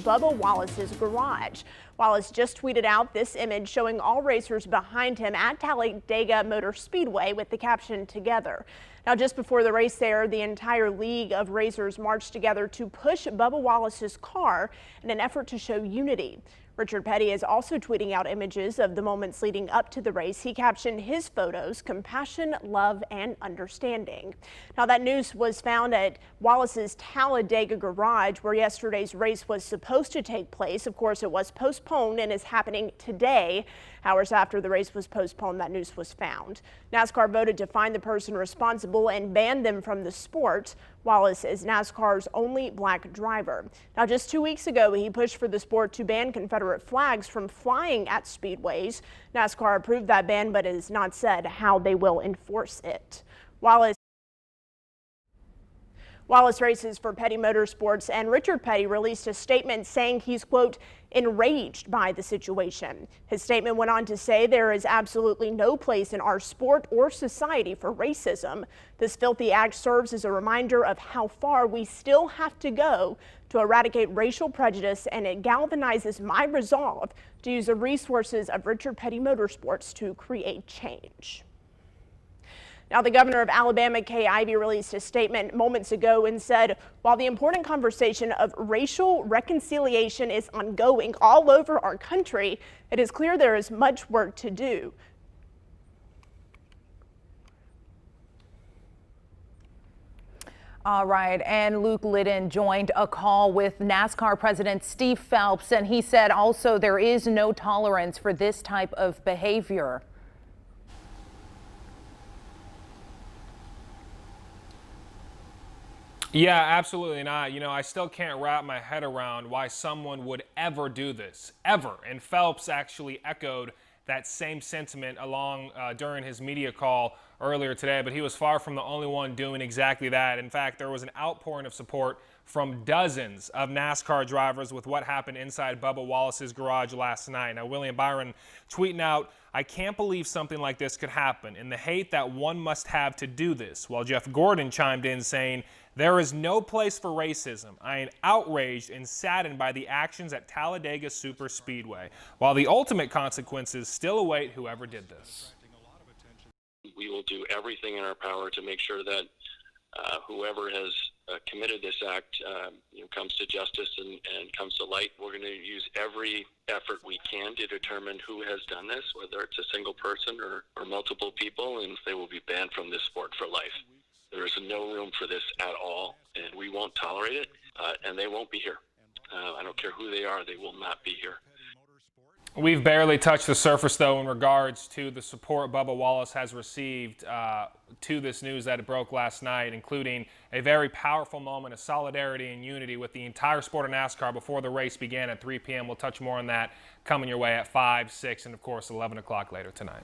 Bubba Wallace's garage. Wallace just tweeted out this image showing all racers behind him at Talladega Superspeedway with the caption "Together." Now, just before the race there, the entire league of racers marched together to push Bubba Wallace's car in an effort to show unity. Richard Petty is also tweeting out images of the moments leading up to the race. He captioned his photos, "Compassion, love, and understanding." Now, that news was found at Wallace's Talladega garage, where yesterday's race was supposed to take place. Of course, it was postponed and is happening today. Hours after the race was postponed, that news was found. NASCAR voted to find the person responsible and ban them from the sport. Wallace is NASCAR's only black driver. Now, just 2 weeks ago, he pushed for the sport to ban Confederate flags from flying at speedways. NASCAR approved that ban, but has not said how they will enforce it. Wallace races for Petty Motorsports, and Richard Petty released a statement saying he's, quote, enraged by the situation. His statement went on to say there is absolutely no place in our sport or society for racism. This filthy act serves as a reminder of how far we still have to go to eradicate racial prejudice, and it galvanizes my resolve to use the resources of Richard Petty Motorsports to create change. Now, the governor of Alabama, Kay Ivey, released a statement moments ago and said, while the important conversation of racial reconciliation is ongoing all over our country, it is clear there is much work to do. All right, and Luke Liddon joined a call with NASCAR President Steve Phelps, and he said also there is no tolerance for this type of behavior. Yeah, absolutely not. You know, I still can't wrap my head around why someone would ever do this, ever. And Phelps actually echoed that same sentiment during his media call earlier today, but he was far from the only one doing exactly that. In fact, there was an outpouring of support from dozens of NASCAR drivers with what happened inside Bubba Wallace's garage last night. Now, William Byron tweeting out, "I can't believe something like this could happen, and the hate that one must have to do this," while Jeff Gordon chimed in saying, "There is no place for racism. I am outraged and saddened by the actions at Talladega Superspeedway, while the ultimate consequences still await whoever did this." We will do everything in our power to make sure that whoever has committed this act comes to justice and comes to light. We're going to use every effort we can to determine who has done this, whether it's a single person or multiple people, and they will be banned from this sport for life. There is no room for this at all, and we won't tolerate it, and they won't be here. I don't care who they are, they will not be here. We've barely touched the surface, though, in regards to the support Bubba Wallace has received to this news that it broke last night, including a very powerful moment of solidarity and unity with the entire sport of NASCAR before the race began at 3 p.m. We'll touch more on that coming your way at 5, 6, and, of course, 11 o'clock later tonight.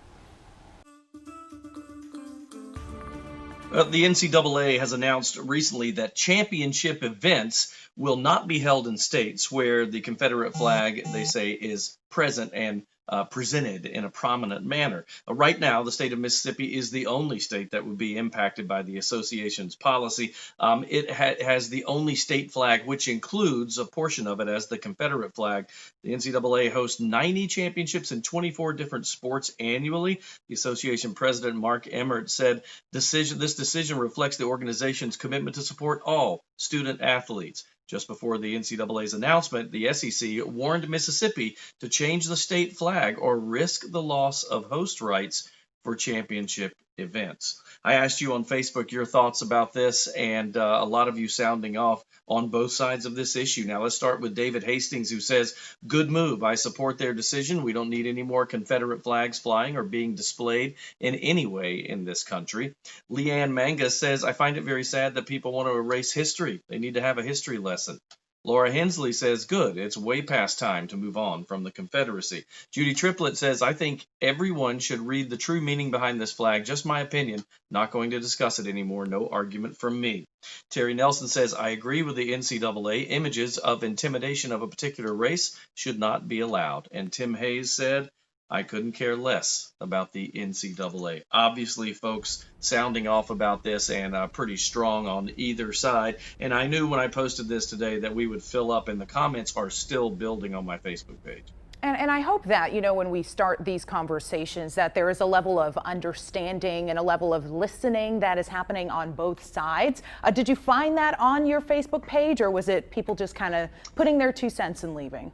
The NCAA has announced recently that championship events will not be held in states where the Confederate flag, they say, is present and presented in a prominent manner. Right now, the state of Mississippi is the only state that would be impacted by the association's policy. It has the only state flag, which includes a portion of it as the Confederate flag. The NCAA hosts 90 championships in 24 different sports annually. The association president, Mark Emmert, said this decision reflects the organization's commitment to support all student athletes. Just before the NCAA's announcement, the SEC warned Mississippi to change the state flag or risk the loss of host rights for championship events. I asked you on Facebook your thoughts about this, and a lot of you sounding off on both sides of this issue. Now let's start with David Hastings, who says, "Good move. I support their decision. We don't need any more Confederate flags flying or being displayed in any way in this country." Leanne Manga says, "I find it very sad that people want to erase history. They need to have a history lesson." Laura Hensley says, "Good. It's way past time to move on from the Confederacy." Judy Triplett says, "I think everyone should read the true meaning behind this flag. Just my opinion. Not going to discuss it anymore. No argument from me." Terry Nelson says, "I agree with the NCAA. Images of intimidation of a particular race should not be allowed." And Tim Hayes said, I couldn't care less about the NCAA. Obviously, folks sounding off about this and pretty strong on either side. And I knew when I posted this today that we would fill up, and the comments are still building on my Facebook page. And I hope that, when we start these conversations, that there is a level of understanding and a level of listening that is happening on both sides. Did you find that on your Facebook page, or was it people just kind of putting their 2 cents and leaving?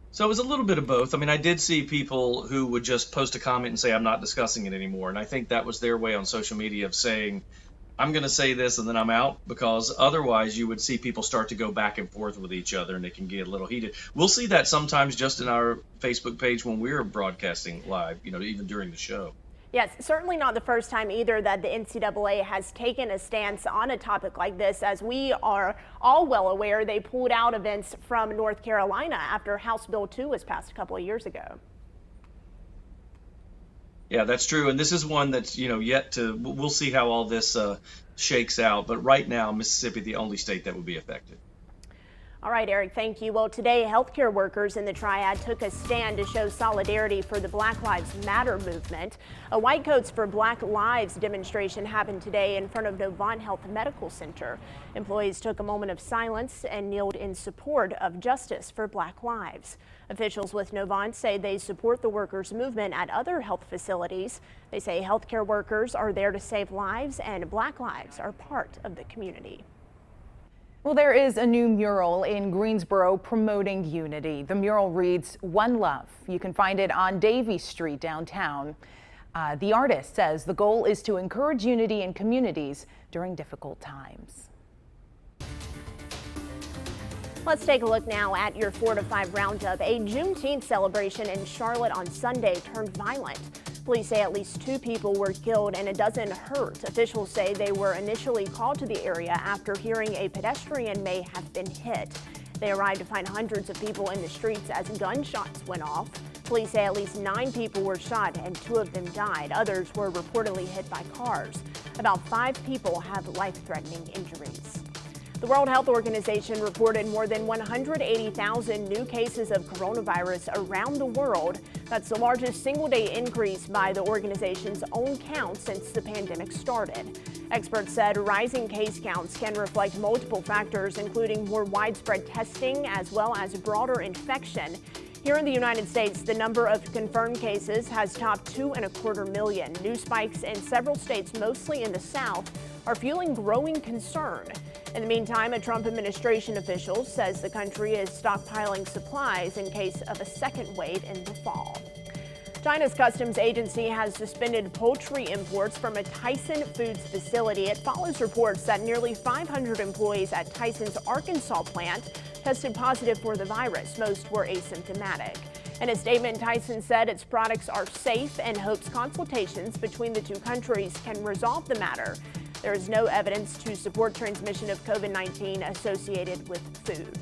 So it was a little bit of both. I mean, I did see people who would just post a comment and say, I'm not discussing it anymore. And I think that was their way on social media of saying, I'm going to say this and then I'm out, because otherwise you would see people start to go back and forth with each other and it can get a little heated. We'll see that sometimes just in our Facebook page when we're broadcasting live, even during the show. Yes, certainly not the first time either that the NCAA has taken a stance on a topic like this. As we are all well aware, they pulled out events from North Carolina after House Bill 2 was passed a couple of years ago. Yeah, that's true. And this is one that's, we'll see how all this shakes out. But right now, Mississippi, the only state that would be affected. All right, Eric, thank you. Well, today, healthcare workers in the Triad took a stand to show solidarity for the Black Lives Matter movement. A White Coats for Black Lives demonstration happened today in front of Novant Health Medical Center. Employees took a moment of silence and kneeled in support of justice for Black lives. Officials with Novant say they support the workers' movement at other health facilities. They say healthcare workers are there to save lives, and Black lives are part of the community. Well, there is a new mural in Greensboro promoting unity. The mural reads, "One Love." You can find it on Davie Street downtown. The artist says the goal is to encourage unity in communities during difficult times. Let's take a look now at your 4 to 5 roundup. A Juneteenth celebration in Charlotte on Sunday turned violent. Police say at least 2 people were killed and a dozen hurt. Officials say they were initially called to the area after hearing a pedestrian may have been hit. They arrived to find hundreds of people in the streets as gunshots went off. Police say at least 9 people were shot and 2 of them died. Others were reportedly hit by cars. About 5 people have life-threatening injuries. The World Health Organization reported more than 180,000 new cases of coronavirus around the world. That's the largest single-day increase by the organization's own count since the pandemic started. Experts said rising case counts can reflect multiple factors, including more widespread testing as well as broader infection. Here in the United States, the number of confirmed cases has topped 2.25 million. New spikes in several states, mostly in the South, are fueling growing concern. In the meantime, a Trump administration official says the country is stockpiling supplies in case of a second wave in the fall. China's customs agency has suspended poultry imports from a Tyson Foods facility. It follows reports that nearly 500 employees at Tyson's Arkansas plant tested positive for the virus. Most were asymptomatic. In a statement, Tyson said its products are safe and hopes consultations between the 2 countries can resolve the matter. There is no evidence to support transmission of COVID-19 associated with food.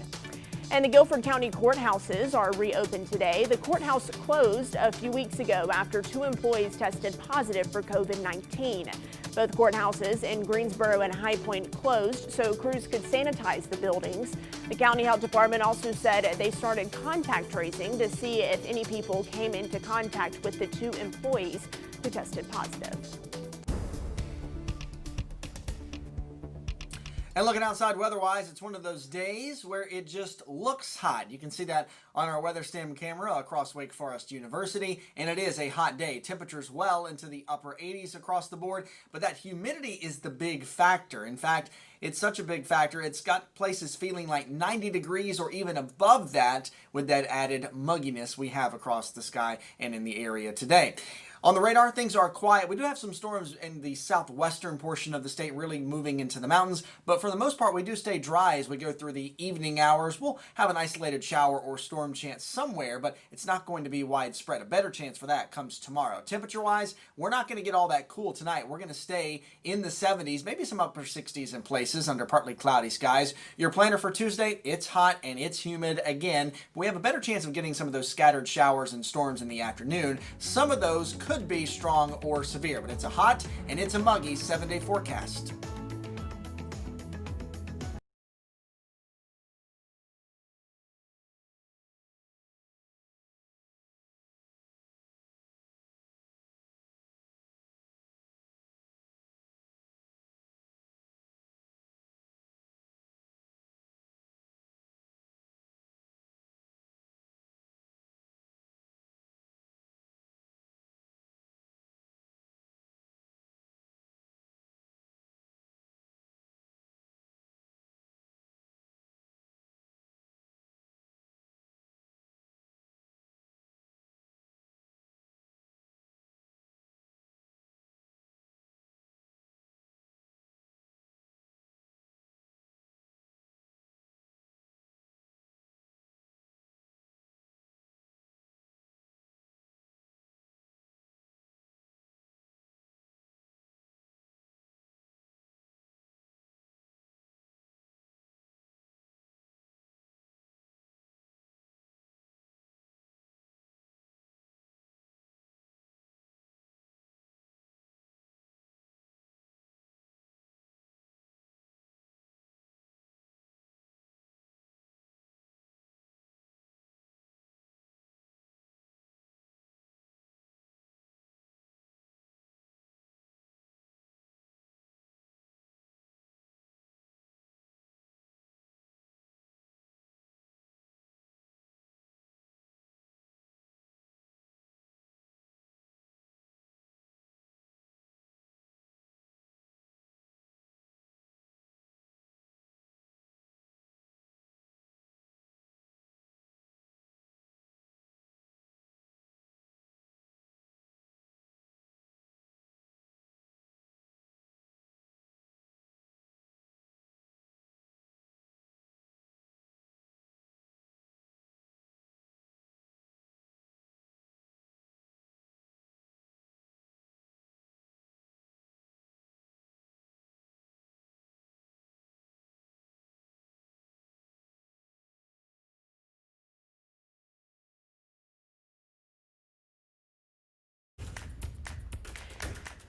And the Guilford County courthouses are reopened today. The courthouse closed a few weeks ago after 2 employees tested positive for COVID-19. Both courthouses in Greensboro and High Point closed so crews could sanitize the buildings. The county health department also said they started contact tracing to see if any people came into contact with the 2 employees who tested positive. And looking outside weather-wise, it's one of those days where it just looks hot. You can see that on our weather stem camera across Wake Forest University, and it is a hot day. Temperatures well into the upper 80s across the board, but that humidity is the big factor. In fact, it's such a big factor, it's got places feeling like 90 degrees or even above that with that added mugginess we have across the sky and in the area today. On the radar, things are quiet. We do have some storms in the southwestern portion of the state really moving into the mountains, but for the most part, we do stay dry as we go through the evening hours. We'll have an isolated shower or storm chance somewhere, but it's not going to be widespread. A better chance for that comes tomorrow. Temperature-wise, we're not going to get all that cool tonight. We're going to stay in the 70s, maybe some upper 60s in places under partly cloudy skies. Your planner for Tuesday, it's hot and it's humid again. We have a better chance of getting some of those scattered showers and storms in the afternoon. Some of those could be strong or severe, but it's a hot and it's a muggy 7-day forecast.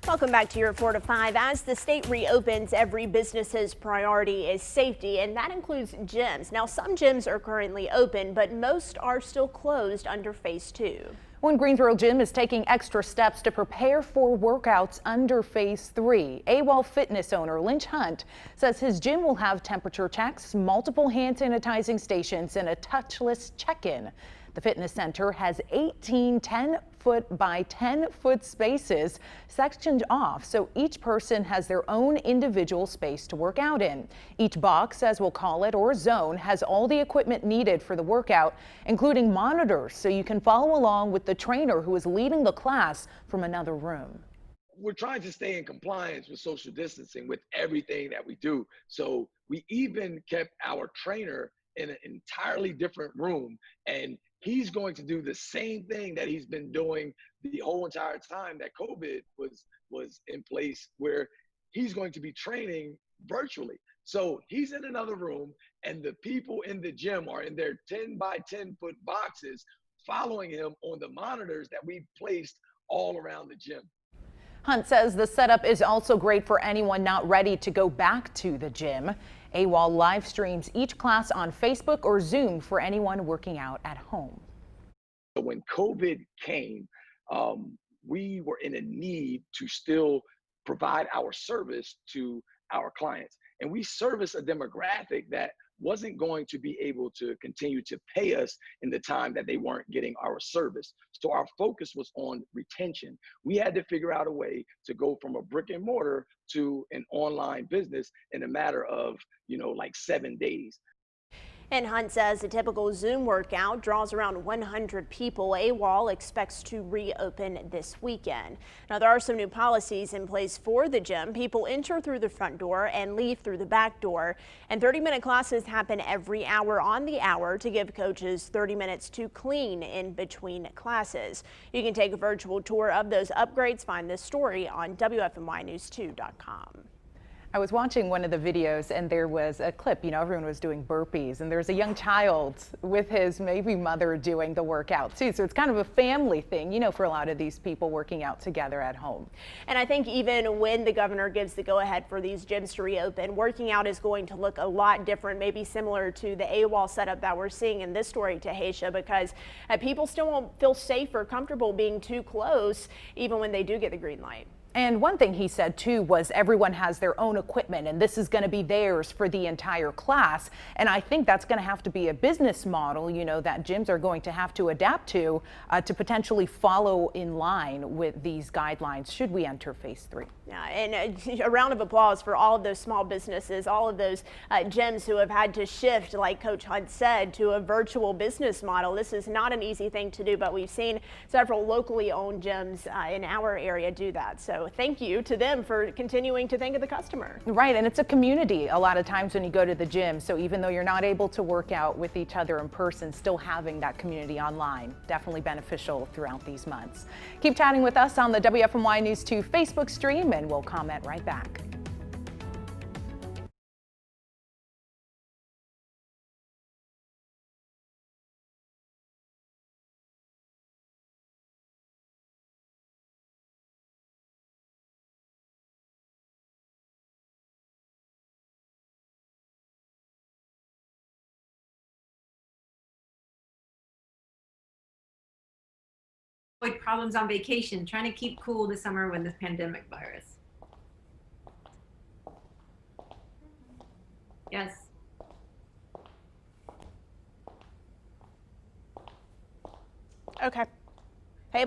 Welcome back to your 4 to 5. As the state reopens, every business's priority is safety, and that includes gyms. Now, some gyms are currently open, but most are still closed under phase 2. One Greensboro gym is taking extra steps to prepare for workouts under phase 3. AWOL fitness owner Lynch Hunt says his gym will have temperature checks, multiple hand sanitizing stations, and a touchless check-in. The fitness center has 18 10-foot by 10-foot spaces sectioned off, so each person has their own individual space to work out in. Each box, as we'll call it, or zone, has all the equipment needed for the workout, including monitors, so you can follow along with the trainer who is leading the class from another room. We're trying to stay in compliance with social distancing with everything that we do. So we even kept our trainer in an entirely different room, and he's going to do the same thing that he's been doing the whole entire time that COVID was in place, where he's going to be training virtually. So he's in another room, and the people in the gym are in their 10 by 10-foot boxes following him on the monitors that we've placed all around the gym. Hunt says the setup is also great for anyone not ready to go back to the gym. AWOL live streams each class on Facebook or Zoom for anyone working out at home. When COVID came, we were in a need to still provide our service to our clients. And we service a demographic that wasn't going to be able to continue to pay us in the time that they weren't getting our service. So our focus was on retention. We had to figure out a way to go from a brick and mortar to an online business in a matter of, like 7 days. And Hunt says a typical Zoom workout draws around 100 people. AWOL expects to reopen this weekend. Now, there are some new policies in place for the gym. People enter through the front door and leave through the back door. And 30-minute classes happen every hour on the hour to give coaches 30 minutes to clean in between classes. You can take a virtual tour of those upgrades. Find this story on WFMYnews2.com. I was watching one of the videos and there was a clip, everyone was doing burpees and there's a young child with his maybe mother doing the workout too. So it's kind of a family thing, for a lot of these people working out together at home. And I think even when the governor gives the go ahead for these gyms to reopen, working out is going to look a lot different, maybe similar to the AWOL setup that we're seeing in this story, Taheshah, because people still won't feel safe or comfortable being too close, even when they do get the green light. And one thing he said too was everyone has their own equipment and this is going to be theirs for the entire class. And I think that's going to have to be a business model, that gyms are going to have to adapt to potentially follow in line with these guidelines should we enter phase 3. Yeah, and a round of applause for all of those small businesses, all of those gyms who have had to shift, like Coach Hunt said, to a virtual business model. This is not an easy thing to do, but we've seen several locally owned gyms in our area do that. So thank you to them for continuing to think of the customer. Right, and it's a community a lot of times when you go to the gym. So even though you're not able to work out with each other in person, still having that community online, definitely beneficial throughout these months. Keep chatting with us on the WFMY News 2 Facebook stream and we'll comment right back. Problems on vacation, trying to keep cool this summer with this pandemic virus. Yes. Okay. Hey.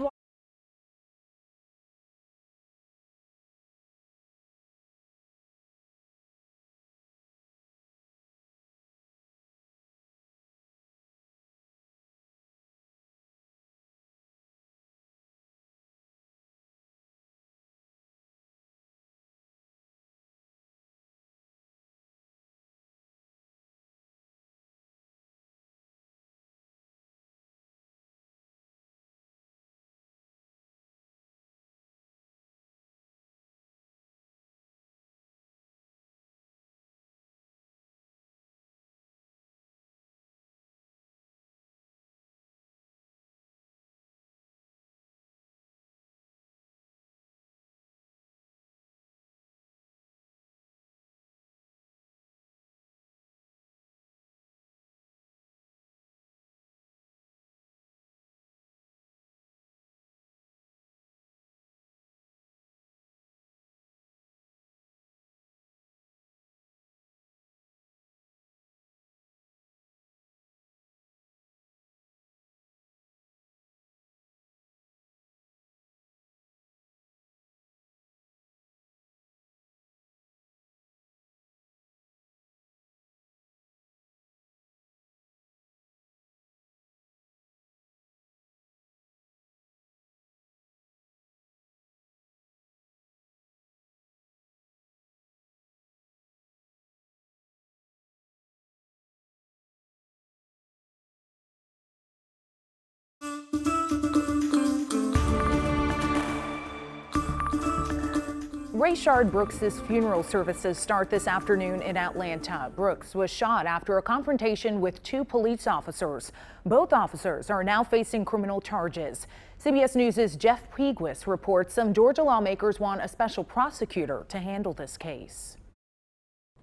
Rayshard Brooks's funeral services start this afternoon in Atlanta. Brooks was shot after a confrontation with 2 police officers. Both officers are now facing criminal charges. CBS News' Jeff Pegues reports some Georgia lawmakers want a special prosecutor to handle this case.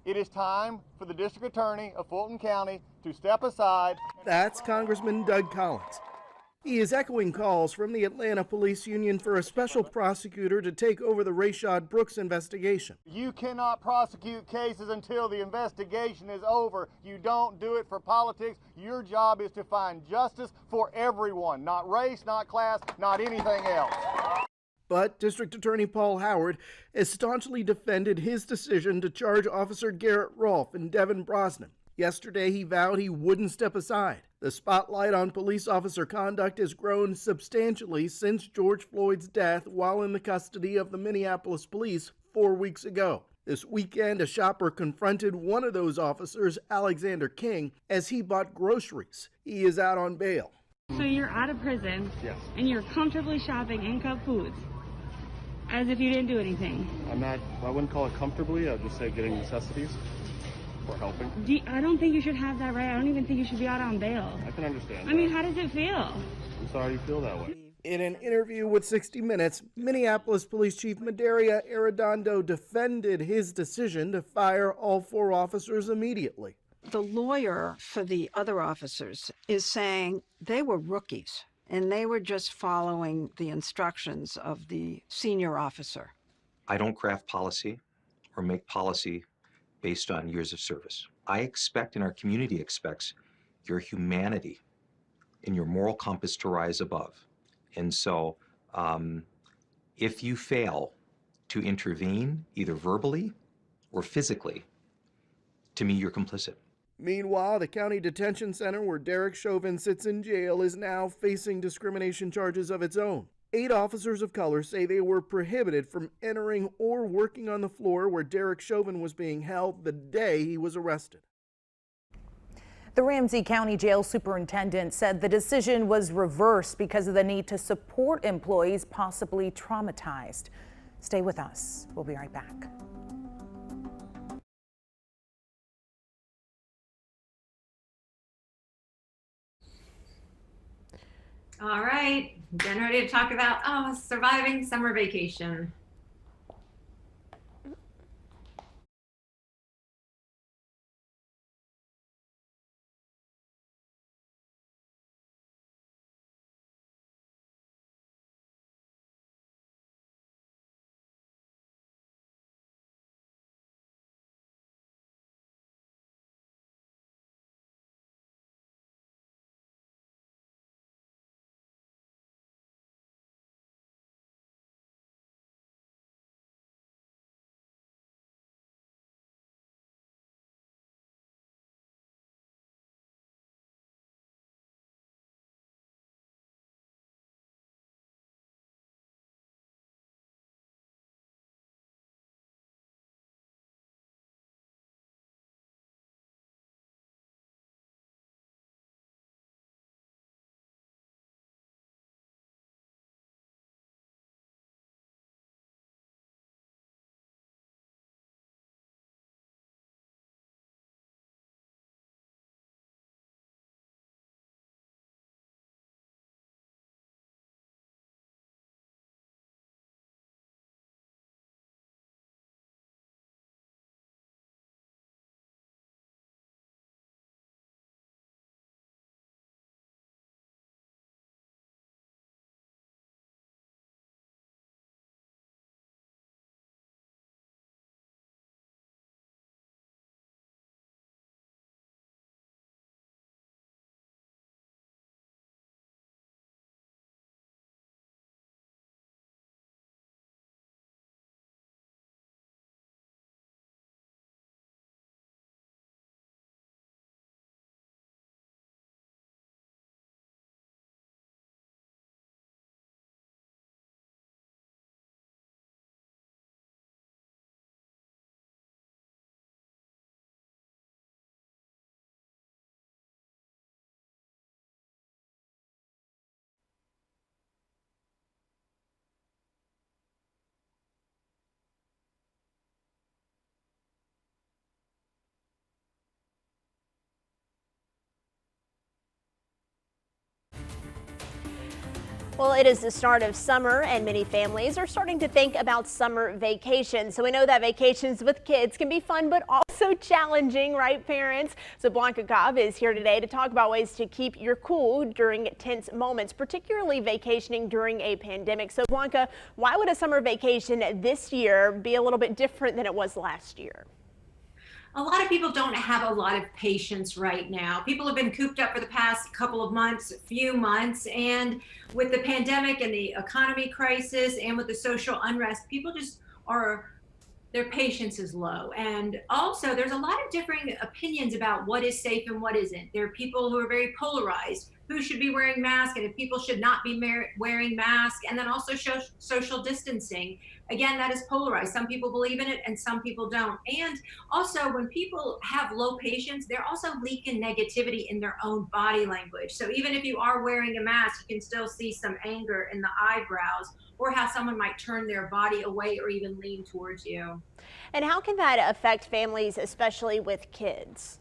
It is time for the district attorney of Fulton County to step aside. That's Congressman Doug Collins. He is echoing calls from the Atlanta Police Union for a special prosecutor to take over the Rayshard Brooks investigation. You cannot prosecute cases until the investigation is over. You don't do it for politics. Your job is to find justice for everyone, not race, not class, not anything else. But District Attorney Paul Howard has staunchly defended his decision to charge Officer Garrett Rolfe and Devin Brosnan. Yesterday, he vowed he wouldn't step aside. The spotlight on police officer conduct has grown substantially since George Floyd's death while in the custody of the Minneapolis police 4 weeks ago. This weekend, a shopper confronted one of those officers, Alexander King, as he bought groceries. He is out on bail. So you're out of prison, Yes. and you're comfortably shopping in Cub Foods, as if you didn't do anything. I wouldn't call it comfortably. I'd just say getting necessities or helping. I don't think you should have that right. I don't even think you should be out on bail. I can understand. I mean, how does it feel? I'm sorry you feel that way. In an interview with 60 Minutes, Minneapolis Police Chief Madaria Arredondo defended his decision to fire all 4 officers immediately. The lawyer for the other officers is saying they were rookies and they were just following the instructions of the senior officer. I don't craft policy or make policy based on years of service. I expect, and our community expects, your humanity and your moral compass to rise above. And so if you fail to intervene, either verbally or physically, to me, you're complicit. Meanwhile, the county detention center where Derek Chauvin sits in jail is now facing discrimination charges of its own. 8 officers of color say they were prohibited from entering or working on the floor where Derek Chauvin was being held the day he was arrested. The Ramsey County Jail Superintendent said the decision was reversed because of the need to support employees possibly traumatized. Stay with us. We'll be right back. All right, getting ready to talk about surviving summer vacation. Well, it is the start of summer and many families are starting to think about summer vacation. So we know that vacations with kids can be fun, but also challenging, right, parents? So Blanca Cobb is here today to talk about ways to keep your cool during tense moments, particularly vacationing during a pandemic. So Blanca, why would a summer vacation this year be a little bit different than it was last year? A lot of people don't have a lot of patience right now. People have been cooped up for the past couple of months, few months, and with the pandemic and the economy crisis and with the social unrest, people just their patience is low. And also there's a lot of differing opinions about what is safe and what isn't. There are people who are very polarized, who should be wearing masks and if people should not be wearing masks, and then also social distancing. Again, that is polarized. Some people believe in it and some people don't. And also when people have low patience, they're also leaking negativity in their own body language. So even if you are wearing a mask, you can still see some anger in the eyebrows or how someone might turn their body away or even lean towards you. And how can that affect families, especially with kids?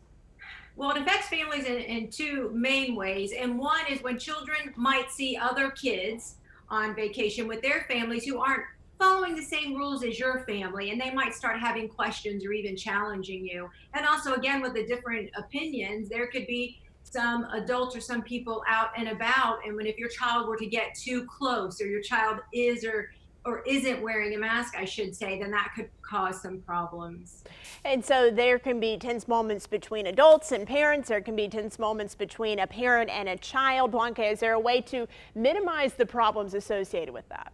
Well, it affects families in two main ways. And one is when children might see other kids on vacation with their families who aren't following the same rules as your family, and they might start having questions or even challenging you. And also, again, with the different opinions, there could be some adults or some people out and about, and if your child were to get too close, or your child is or isn't wearing a mask, I should say, then that could cause some problems. And so there can be tense moments between adults and parents. There can be tense moments between a parent and a child. Blanca, is there a way to minimize the problems associated with that?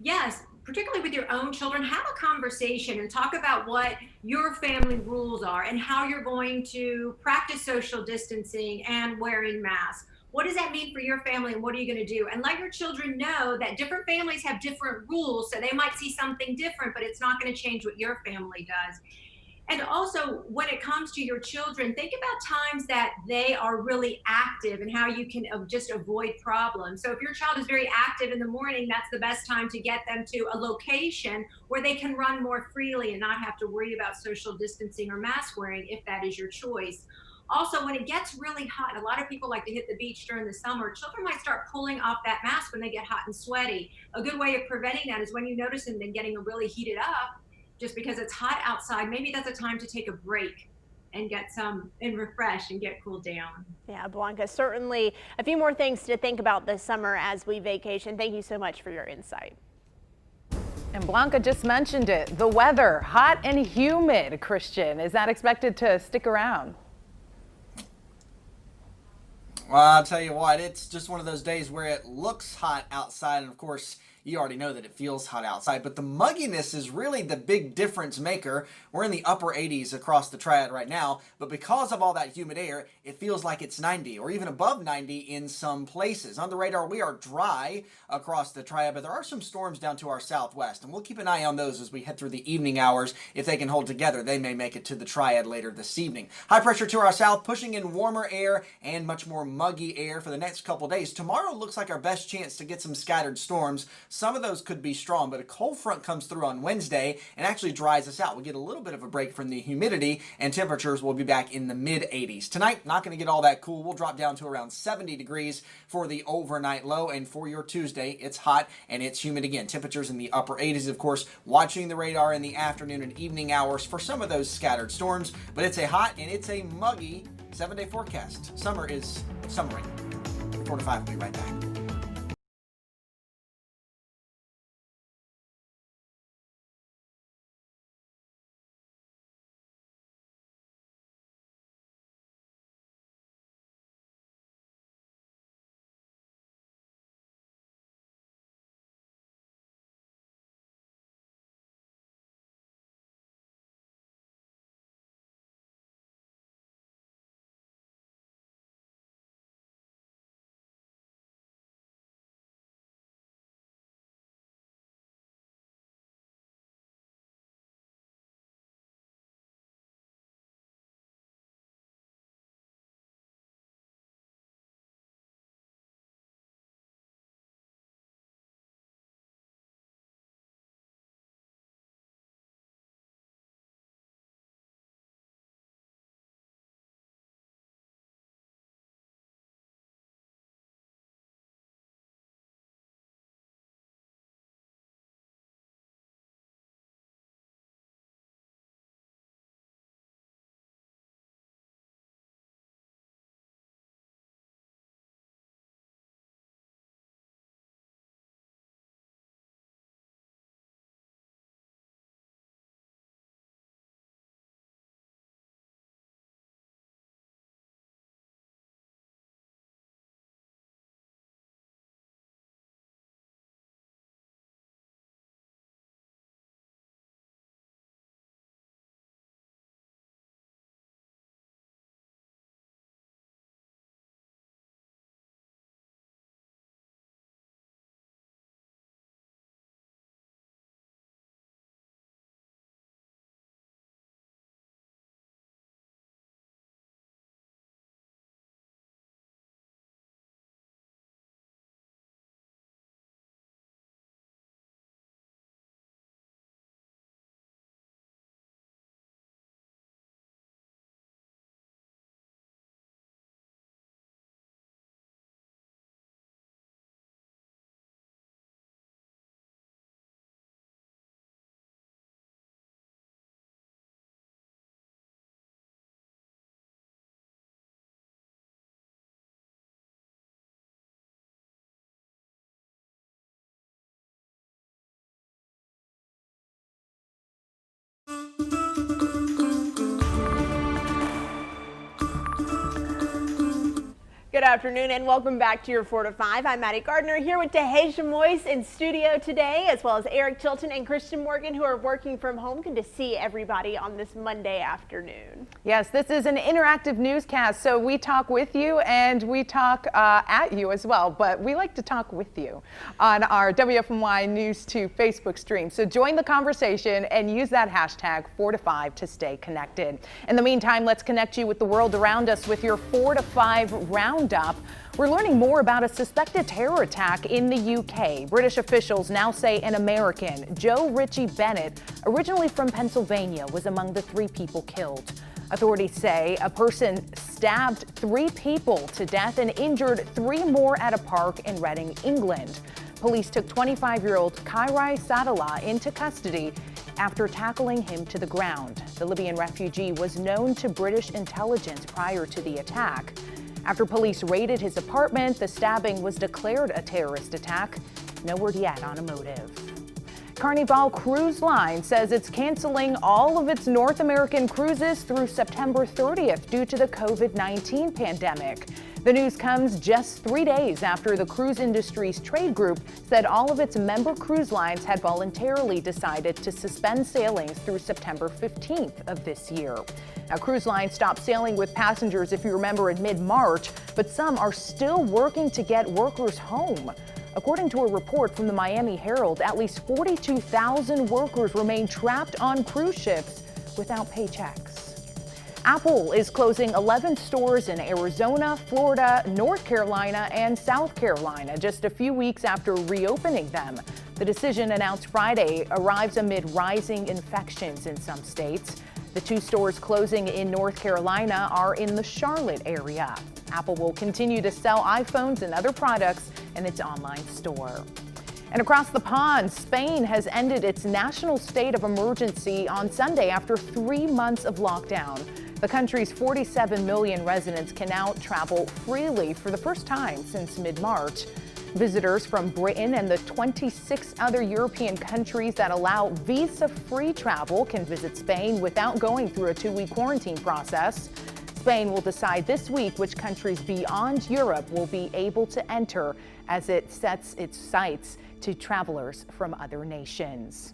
Yes, particularly with your own children, have a conversation and talk about what your family rules are and how you're going to practice social distancing and wearing masks. What does that mean for your family and what are you going to do? And let your children know that different families have different rules, so they might see something different, but it's not going to change what your family does. And also, when it comes to your children, think about times that they are really active and how you can just avoid problems. So if your child is very active in the morning, that's the best time to get them to a location where they can run more freely and not have to worry about social distancing or mask wearing if that is your choice. Also, when it gets really hot, and a lot of people like to hit the beach during the summer, children might start pulling off that mask when they get hot and sweaty. A good way of preventing that is when you notice them getting really heated up, just because it's hot outside, maybe that's a time to take a break and refresh and get cooled down. Yeah, Blanca, certainly a few more things to think about this summer as we vacation. Thank you so much for your insight. And Blanca just mentioned it, the weather, hot and humid. Christian, is that expected to stick around? Well, I'll tell you what, it's just one of those days where it looks hot outside, and of course, you already know that it feels hot outside, but the mugginess is really the big difference maker. We're in the upper 80s across the Triad right now, but because of all that humid air, it feels like it's 90 or even above 90 in some places. On the radar, we are dry across the Triad, but there are some storms down to our southwest, and we'll keep an eye on those as we head through the evening hours. If they can hold together, they may make it to the Triad later this evening. High pressure to our south, pushing in warmer air and much more muggy air for the next couple days. Tomorrow looks like our best chance to get some scattered storms. Some of those could be strong, but a cold front comes through on Wednesday and actually dries us out. We'll get a little bit of a break from the humidity, and temperatures will be back in the mid-80s. Tonight, not going to get all that cool. We'll drop down to around 70 degrees for the overnight low, and for your Tuesday, it's hot and it's humid again. Temperatures in the upper 80s, of course, watching the radar in the afternoon and evening hours for some of those scattered storms, but it's a hot and it's a muggy 7-day forecast. Summer is summering. 4 to 5, we'll be right back. Good afternoon and welcome back to your 4 to 5. I'm Maddie Gardner here with Taheshah Moise in studio today, as well as Eric Chilton and Christian Morgan, who are working from home. Good to see everybody on this Monday afternoon. Yes, this is an interactive newscast, so we talk with you and we talk at you as well, but we like to talk with you on our WFMY News 2 Facebook stream. So join the conversation and use that hashtag 4 to 5 to stay connected. In the meantime, let's connect you with the world around us with your 4 to 5 roundup. We're learning more about a suspected terror attack in the UK. British officials now say an American, Joe Ritchie Bennett, originally from Pennsylvania, was among the 3 people killed. Authorities say a person stabbed 3 people to death and injured 3 more at a park in Reading, England. Police took 25-year-old Kairai Sadala into custody after tackling him to the ground. The Libyan refugee was known to British intelligence prior to the attack. After police raided his apartment, the stabbing was declared a terrorist attack. No word yet on a motive. Carnival Cruise Line says it's canceling all of its North American cruises through September 30th due to the COVID-19 pandemic. The news comes just 3 days after the cruise industry's trade group said all of its member cruise lines had voluntarily decided to suspend sailings through September 15th of this year. Now, cruise lines stopped sailing with passengers, if you remember, in mid-March, but some are still working to get workers home. According to a report from the Miami Herald, at least 42,000 workers remain trapped on cruise ships without paychecks. Apple is closing 11 stores in Arizona, Florida, North Carolina, and South Carolina just a few weeks after reopening them. The decision, announced Friday, arrives amid rising infections in some states. The 2 stores closing in North Carolina are in the Charlotte area. Apple will continue to sell iPhones and other products in its online store. And across the pond, Spain has ended its national state of emergency on Sunday after 3 months of lockdown. The country's 47 million residents can now travel freely for the first time since mid-March. Visitors from Britain and the 26 other European countries that allow visa-free travel can visit Spain without going through a 2-week quarantine process. Spain will decide this week which countries beyond Europe will be able to enter as it sets its sights to travelers from other nations.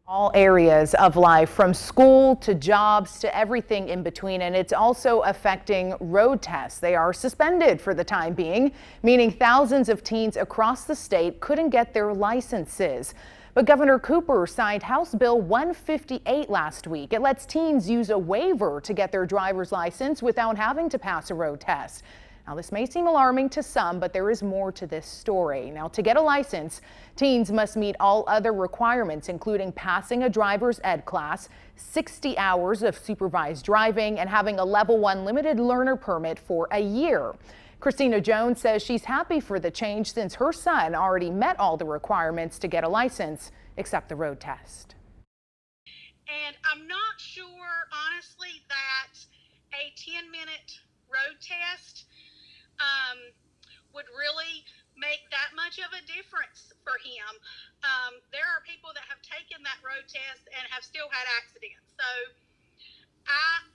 All areas of life, from school to jobs to everything in between, and it's also affecting road tests. They are suspended for the time being, meaning thousands of teens across the state couldn't get their licenses. But Governor Cooper signed House Bill 158 last week. It lets teens use a waiver to get their driver's license without having to pass a road test. Now, this may seem alarming to some, but there is more to this story. Now, to get a license, teens must meet all other requirements, including passing a driver's ed class, 60 hours of supervised driving, and having a level 1 limited learner permit for a year. Christina Jones says she's happy for the change since her son already met all the requirements to get a license, except the road test. And I'm not sure, honestly, that a 10-minute road test would really make that much of a difference for him. There are people that have taken that road test and have still had accidents. So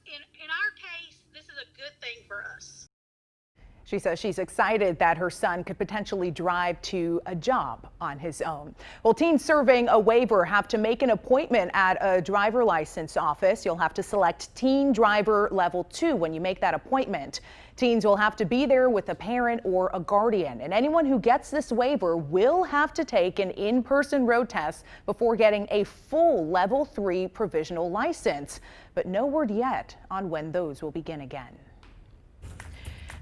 in our case, this is a good thing for us. She says she's excited that her son could potentially drive to a job on his own. Well, teens serving a waiver have to make an appointment at a driver license office. You'll have to select Teen Driver Level 2 when you make that appointment. Teens will have to be there with a parent or a guardian, and anyone who gets this waiver will have to take an in-person road test before getting a full Level 3 provisional license. But no word yet on when those will begin again.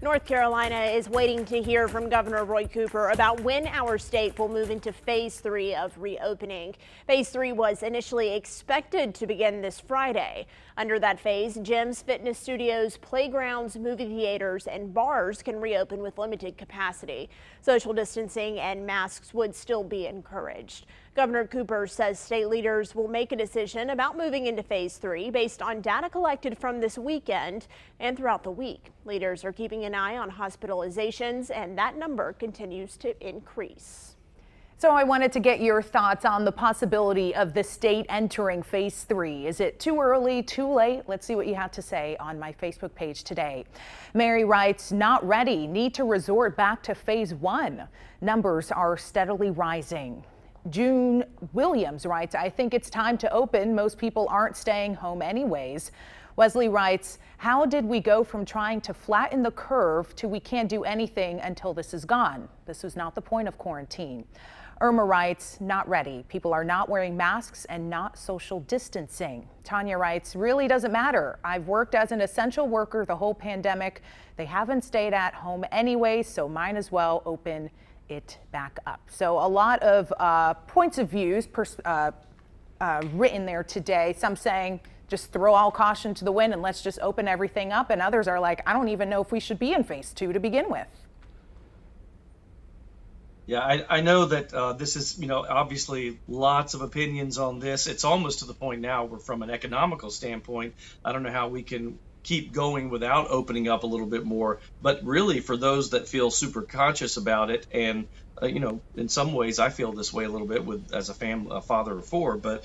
North Carolina is waiting to hear from Governor Roy Cooper about when our state will move into Phase 3 of reopening. Phase 3 was initially expected to begin this Friday. Under that phase, gyms, fitness studios, playgrounds, movie theaters, and bars can reopen with limited capacity. Social distancing and masks would still be encouraged. Governor Cooper says state leaders will make a decision about moving into Phase 3 based on data collected from this weekend and throughout the week. Leaders are keeping an eye on hospitalizations, and that number continues to increase. So I wanted to get your thoughts on the possibility of the state entering phase 3. Is it too early, too late? Let's see what you have to say on my Facebook page today. Mary writes, not ready, need to resort back to phase 1. Numbers are steadily rising. June Williams writes, I think it's time to open. Most people aren't staying home anyways. Wesley writes, how did we go from trying to flatten the curve to we can't do anything until this is gone? This was not the point of quarantine. Irma writes, not ready. People are not wearing masks and not social distancing. Tanya writes, really doesn't matter. I've worked as an essential worker the whole pandemic. They haven't stayed at home anyway, so might as well open it back up. So a lot of points of views written there today. Some saying just throw all caution to the wind and let's just open everything up. And others are like, I don't even know if we should be in phase 2 to begin with. Yeah, I know that this is, obviously lots of opinions on this. It's almost to the point now where from an economical standpoint, I don't know how we can keep going without opening up a little bit more. But really, for those that feel super conscious about it, and in some ways I feel this way a little bit with as a father of 4, but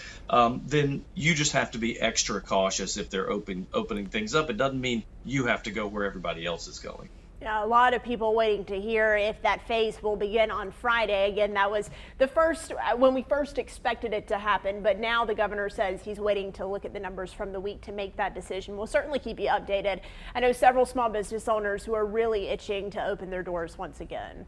then you just have to be extra cautious if they're opening things up. It doesn't mean you have to go where everybody else is going. Yeah, a lot of people waiting to hear if that phase will begin on Friday. Again, that was the first when we first expected it to happen, but now the governor says he's waiting to look at the numbers from the week to make that decision. We'll certainly keep you updated. I know several small business owners who are really itching to open their doors once again.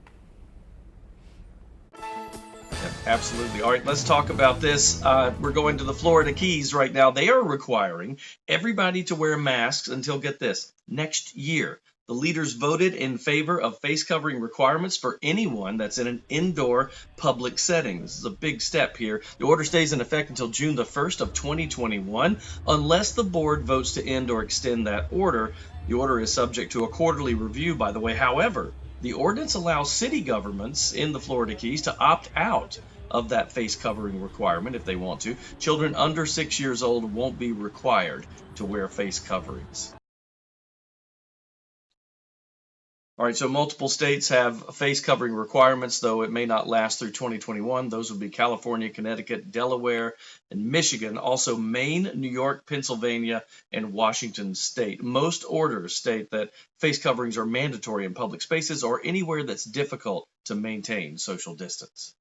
Absolutely. All right, let's talk about this. We're going to the Florida Keys right now. They are requiring everybody to wear masks until, get this, next year. The leaders voted in favor of face covering requirements for anyone that's in an indoor public setting. This is a big step here. The order stays in effect until June the 1st of 2021, unless the board votes to end or extend that order. The order is subject to a quarterly review, by the way. However, the ordinance allows city governments in the Florida Keys to opt out of that face covering requirement if they want to. Children under 6 years old won't be required to wear face coverings. All right, so multiple states have face covering requirements, though it may not last through 2021. Those would be California, Connecticut, Delaware, and Michigan. Also Maine, New York, Pennsylvania, and Washington state. Most orders state that face coverings are mandatory in public spaces or anywhere that's difficult to maintain social distance.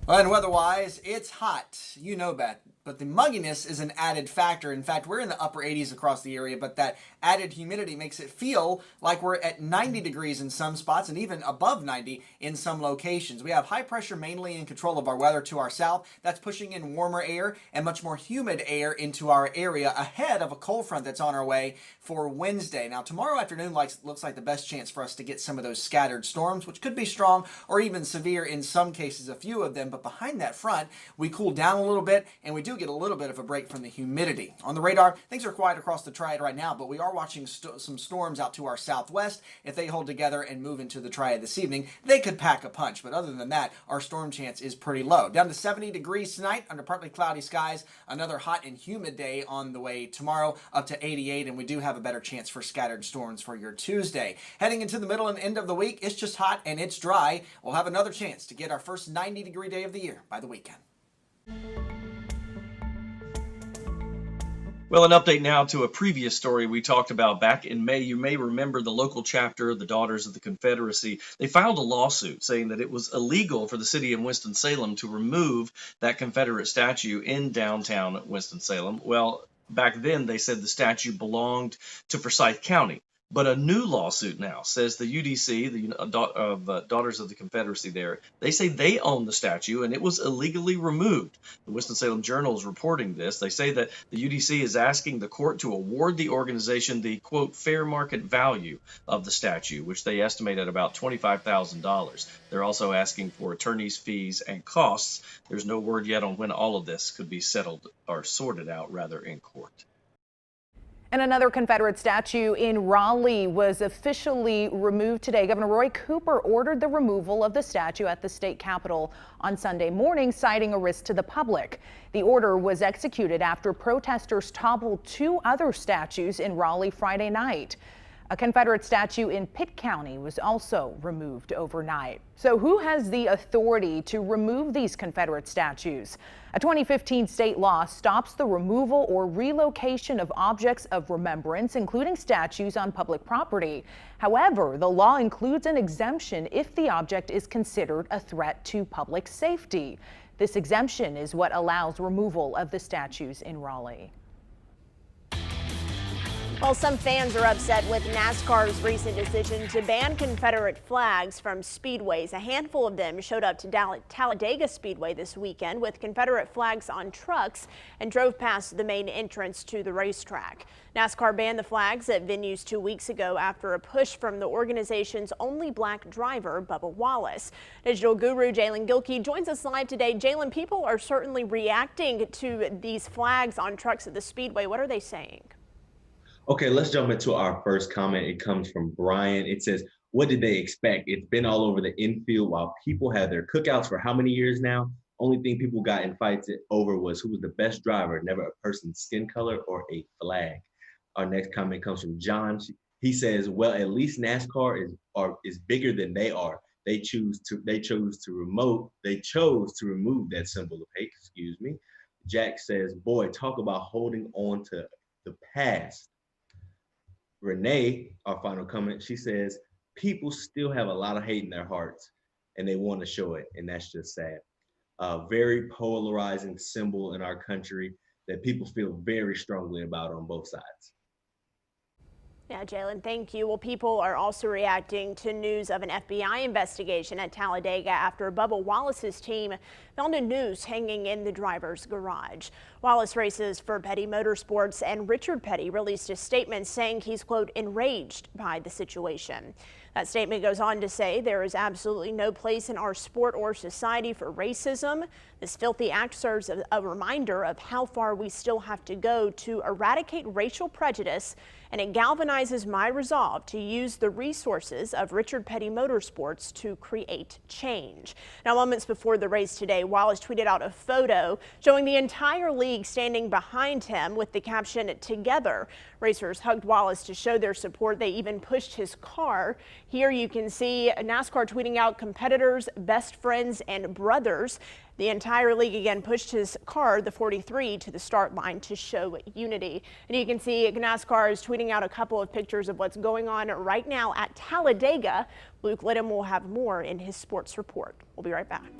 Well, and weather-wise, it's hot. You know that. But the mugginess is an added factor. In fact, we're in the upper 80s across the area, but that added humidity makes it feel like we're at 90 degrees in some spots and even above 90 in some locations. We have high pressure mainly in control of our weather to our south. That's pushing in warmer air and much more humid air into our area ahead of a cold front that's on our way for Wednesday. Now, tomorrow afternoon looks like the best chance for us to get some of those scattered storms, which could be strong or even severe in some cases, a few of them. But behind that front, we cool down a little bit and we do get a little bit of a break from the humidity. On the radar, things are quiet across the triad right now, but we are watching some storms out to our southwest. If they hold together and move into the triad this evening, they could pack a punch. But other than that, our storm chance is pretty low. Down to 70 degrees tonight under partly cloudy skies. Another hot and humid day on the way tomorrow, up to 88, and we do have a better chance for scattered storms for your Tuesday. Heading into the middle and end of the week, it's just hot and it's dry. We'll have another chance to get our first 90-degree day of the year by the weekend. Well, an update now to a previous story we talked about back in May. You may remember the local chapter, the Daughters of the Confederacy. They filed a lawsuit saying that it was illegal for the city of Winston-Salem to remove that Confederate statue in downtown Winston-Salem. Well, back then they said the statue belonged to Forsyth County. But a new lawsuit now says the UDC, the Daughters of the Confederacy there, they say they own the statue and it was illegally removed. The Winston-Salem Journal is reporting this. They say that the UDC is asking the court to award the organization the, quote, fair market value of the statue, which they estimate at about $25,000. They're also asking for attorney's fees and costs. There's no word yet on when all of this could be settled or sorted out, rather, in court. And another Confederate statue in Raleigh was officially removed today. Governor Roy Cooper ordered the removal of the statue at the state capitol on Sunday morning, citing a risk to the public. The order was executed after protesters toppled two other statues in Raleigh Friday night. A Confederate statue in Pitt County was also removed overnight. So who has the authority to remove these Confederate statues? A 2015 state law stops the removal or relocation of objects of remembrance, including statues on public property. However, the law includes an exemption if the object is considered a threat to public safety. This exemption is what allows removal of the statues in Raleigh. Well, some fans are upset with NASCAR's recent decision to ban Confederate flags from speedways. A handful of them showed up to Talladega Speedway this weekend with Confederate flags on trucks and drove past the main entrance to the racetrack. NASCAR banned the flags at venues 2 weeks ago after a push from the organization's only black driver, Bubba Wallace. Digital guru Jalen Gilkey joins us live today. Jalen, people are certainly reacting to these flags on trucks at the Speedway. What are they saying? Okay, let's jump into our first comment. It comes from Brian. It says, what did they expect? It's been all over the infield while people had their cookouts for how many years now? Only thing people got in fights over was who was the best driver, never a person's skin color or a flag. Our next comment comes from John. He says, well, at least NASCAR is bigger than they are. They chose to remove that symbol of hate, excuse me. Jack says, boy, talk about holding on to the past. Renee, our final comment, she says, people still have a lot of hate in their hearts and they want to show it. And that's just sad. A very polarizing symbol in our country that people feel very strongly about on both sides. Yeah, Jalen, thank you. Well, people are also reacting to news of an FBI investigation at Talladega after Bubba Wallace's team found a noose hanging in the driver's garage. Wallace races for Petty Motorsports, and Richard Petty released a statement saying he's, quote, enraged by the situation. That statement goes on to say there is absolutely no place in our sport or society for racism. This filthy act serves as a reminder of how far we still have to go to eradicate racial prejudice, and it galvanizes my resolve to use the resources of Richard Petty Motorsports to create change. Now, moments before the race today, Wallace tweeted out a photo showing the entire league standing behind him with the caption, "Together." Racers hugged Wallace to show their support. They even pushed his car. Here you can see NASCAR tweeting out competitors, best friends, and brothers. The entire league again pushed his car, the 43, to the start line to show unity. And you can see NASCAR is tweeting out a couple of pictures of what's going on right now at Talladega. Luke Lidham will have more in his sports report. We'll be right back.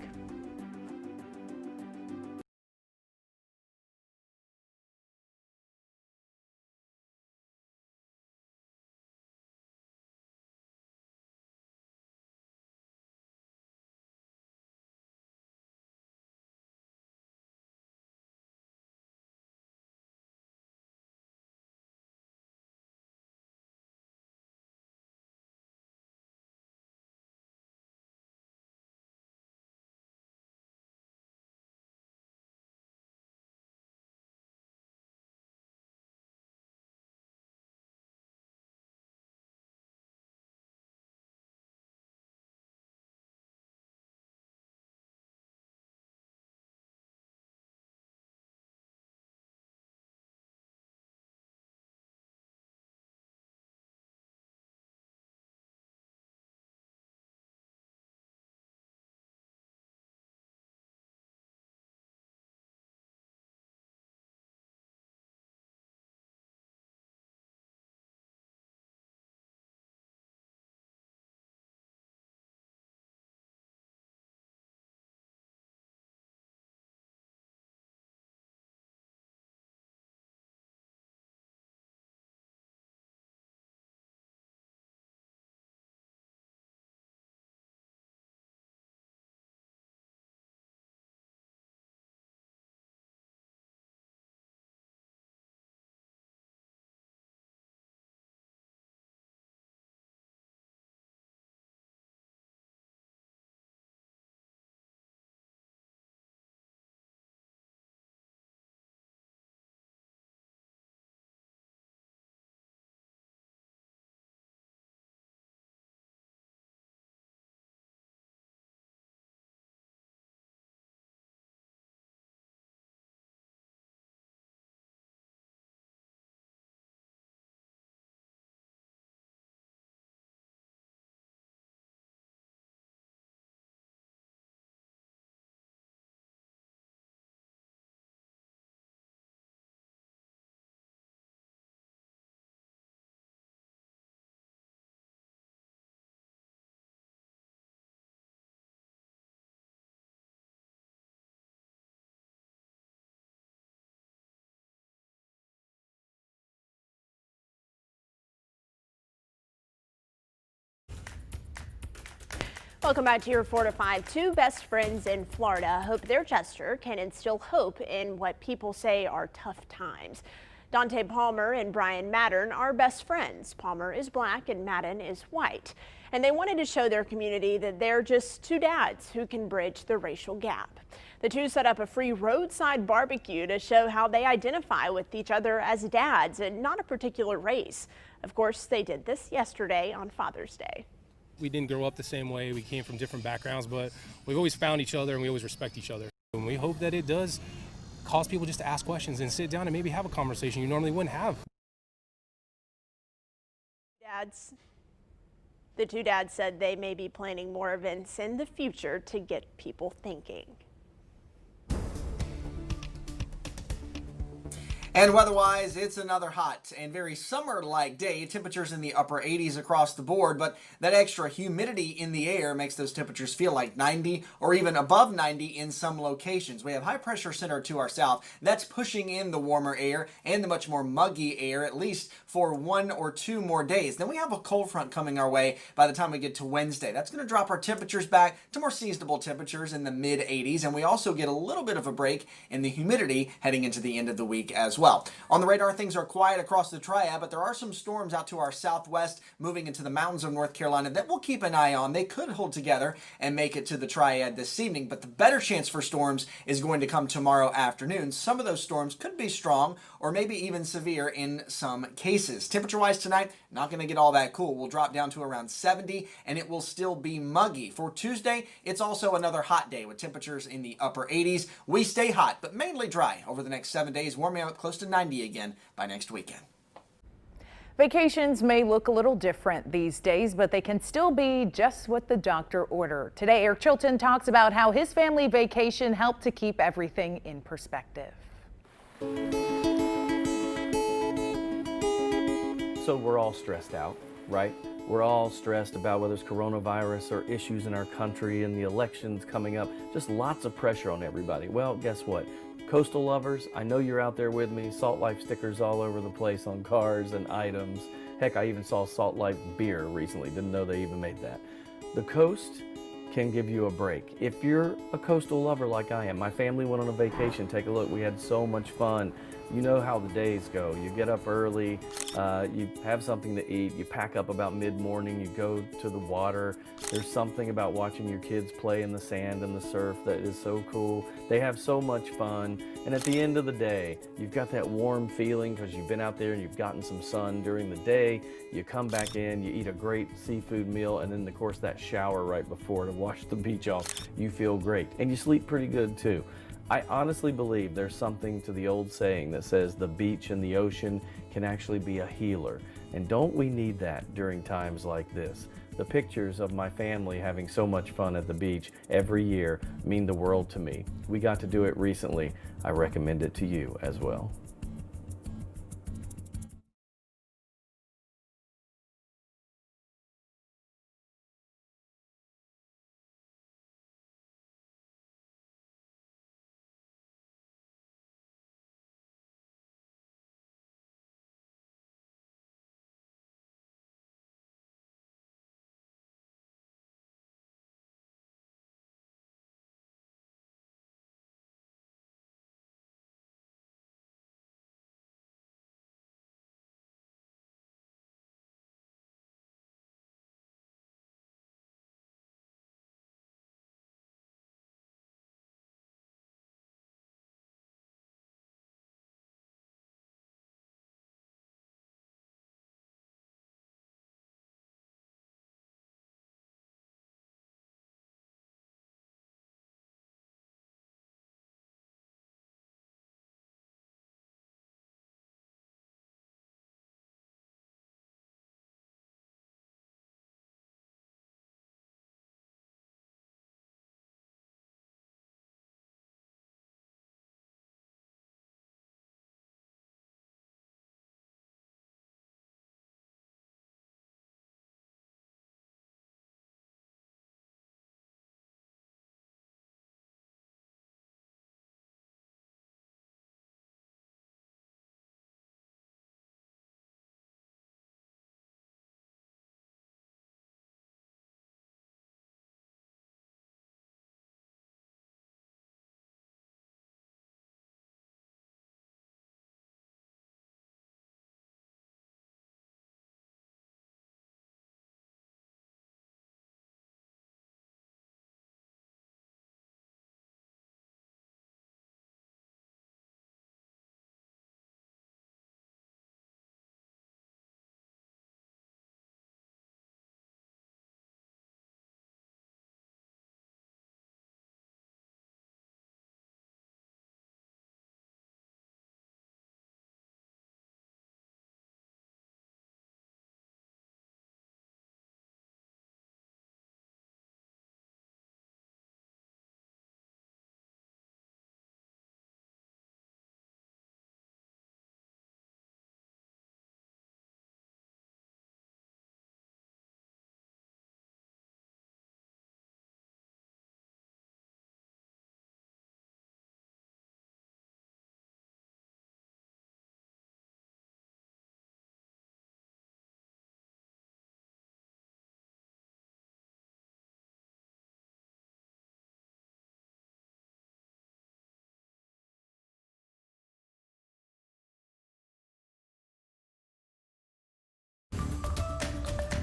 Welcome back to your 4 to 5. Two best friends in Florida hope their gesture can instill hope in what people say are tough times. Dante Palmer and Brian Maddern are best friends. Palmer is black and Madden is white. And they wanted to show their community that they're just two dads who can bridge the racial gap. The two set up a free roadside barbecue to show how they identify with each other as dads and not a particular race. Of course, they did this yesterday on Father's Day. We didn't grow up the same way. We came from different backgrounds, but we've always found each other and we always respect each other. And we hope that it does cause people just to ask questions and sit down and maybe have a conversation you normally wouldn't have. The two dads said they may be planning more events in the future to get people thinking. And weather-wise, it's another hot and very summer-like day. Temperatures in the upper 80s across the board, but that extra humidity in the air makes those temperatures feel like 90 or even above 90 in some locations. We have high pressure center to our south. That's pushing in the warmer air and the much more muggy air, at least for 1 or 2 more days. Then we have a cold front coming our way by the time we get to Wednesday. That's going to drop our temperatures back to more seasonable temperatures in the mid-80s, and we also get a little bit of a break in the humidity heading into the end of the week as well. On the radar, things are quiet across the triad, but there are some storms out to our southwest moving into the mountains of North Carolina that we'll keep an eye on. They could hold together and make it to the triad this evening, but the better chance for storms is going to come tomorrow afternoon. Some of those storms could be strong or maybe even severe in some cases. Temperature-wise tonight, not going to get all that cool. We'll drop down to around 70 and it will still be muggy. For Tuesday, it's also another hot day with temperatures in the upper 80s. We stay hot, but mainly dry over the next 7 days, warming up close to 90 again by next weekend. Vacations may look a little different these days, but they can still be just what the doctor ordered. Today, Eric Chilton talks about how his family vacation helped to keep everything in perspective. So we're all stressed out, right? We're all stressed about whether it's coronavirus or issues in our country and the elections coming up. Just lots of pressure on everybody. Well, guess what? Coastal lovers, I know you're out there with me. Salt Life stickers all over the place on cars and items. Heck, I even saw Salt Life beer recently. Didn't know they even made that. The coast can give you a break. If you're a coastal lover like I am, my family went on a vacation. Take a look. We had so much fun. You know how the days go. You get up early, you have something to eat, you pack up about mid-morning, you go to the water. There's something about watching your kids play in the sand and the surf that is so cool. They have so much fun. And at the end of the day, you've got that warm feeling because you've been out there and you've gotten some sun during the day. You come back in, you eat a great seafood meal, and then of course that shower right before to wash the beach off. You feel great. And you sleep pretty good too. I honestly believe there's something to the old saying that says the beach and the ocean can actually be a healer. And don't we need that during times like this? The pictures of my family having so much fun at the beach every year mean the world to me. We got to do it recently. I recommend it to you as well.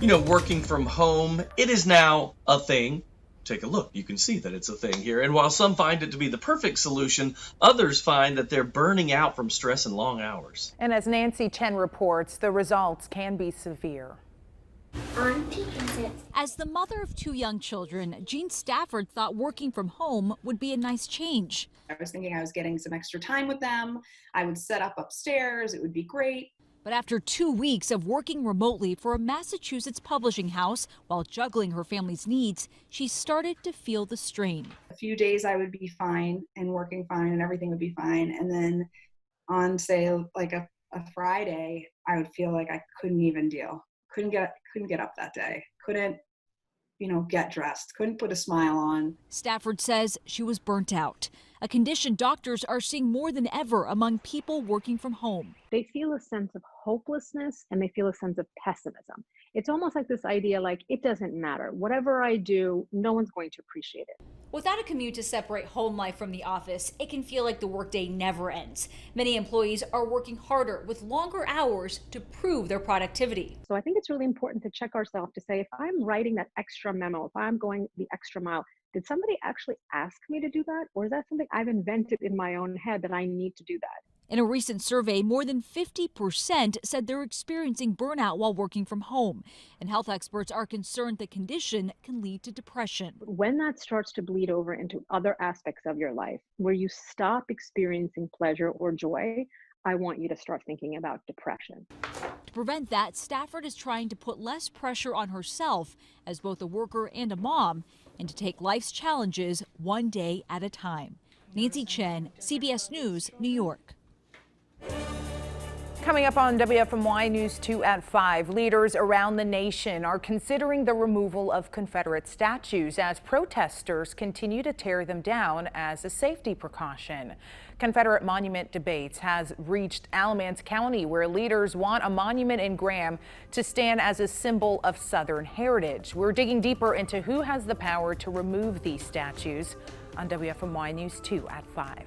working from home, it is now a thing. Take a look. You can see that it's a thing here. And while some find it to be the perfect solution, others find that they're burning out from stress and long hours. And as Nancy Chen reports, the results can be severe. As the mother of 2 young children, Jean Stafford thought working from home would be a nice change. I was thinking I was getting some extra time with them. I would set up upstairs. It would be great. But after 2 weeks of working remotely for a Massachusetts publishing house while juggling her family's needs, she started to feel the strain. A few days I would be fine and working fine and everything would be fine. And then on, say, like a Friday, I would feel like I couldn't even deal. Couldn't get up that day. Couldn't, get dressed. Couldn't put a smile on. Stafford says she was burnt out, a condition doctors are seeing more than ever among people working from home. They feel a sense of hopelessness and they feel a sense of pessimism. It's almost like this idea like it doesn't matter. Whatever I do, no one's going to appreciate it. Without a commute to separate home life from the office, it can feel like the workday never ends. Many employees are working harder with longer hours to prove their productivity. So I think it's really important to check ourselves to say, if I'm writing that extra memo, if I'm going the extra mile, did somebody actually ask me to do that? Or is that something I've invented in my own head that I need to do that? In a recent survey, more than 50% said they're experiencing burnout while working from home. And health experts are concerned the condition can lead to depression. When that starts to bleed over into other aspects of your life, where you stop experiencing pleasure or joy, I want you to start thinking about depression. To prevent that, Stafford is trying to put less pressure on herself as both a worker and a mom, and to take life's challenges one day at a time. Nancy Chen, CBS News, New York. Coming up on WFMY News 2 at 5, leaders around the nation are considering the removal of Confederate statues as protesters continue to tear them down as a safety precaution. Confederate monument debates has reached Alamance County, where leaders want a monument in Graham to stand as a symbol of Southern heritage. We're digging deeper into who has the power to remove these statues on WFMY News 2 at 5.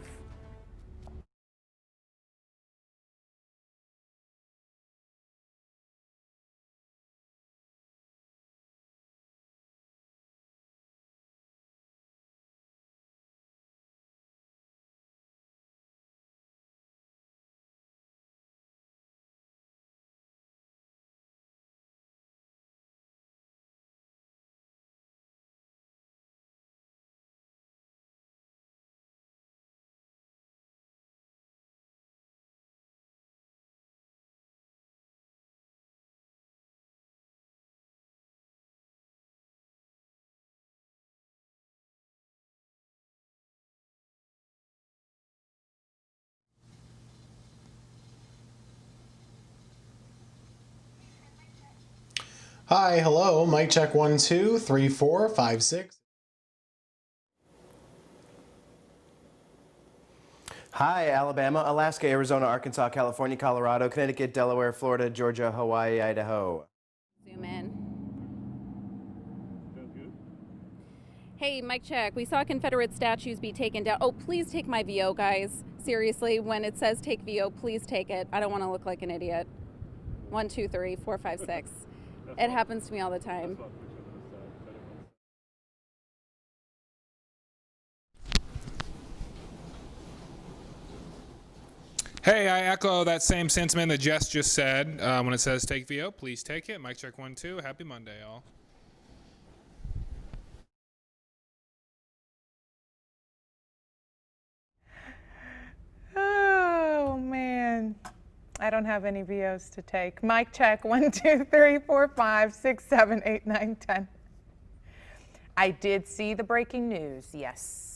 Hi, hello, mic check 1 2 3 4 5 6. Hi, Alabama, Alaska, Arizona, Arkansas, California, Colorado, Connecticut, Delaware, Florida, Georgia, Hawaii, Idaho. Zoom in. Hey, mic check. We saw Confederate statues be taken down. Oh, please take my VO, guys. Seriously, when it says take VO, please take it. I don't want to look like an idiot. 1 2 3 4 5 6. It happens to me all the time. Hey, I echo that same sentiment that Jess just said. When it says take VO, please take it. Mic check 1 2. Happy Monday, y'all. Oh, man. I don't have any VOs to take. Mic check 1 2 3 4 5 6 7 8 9 10. I did see the breaking news, yes.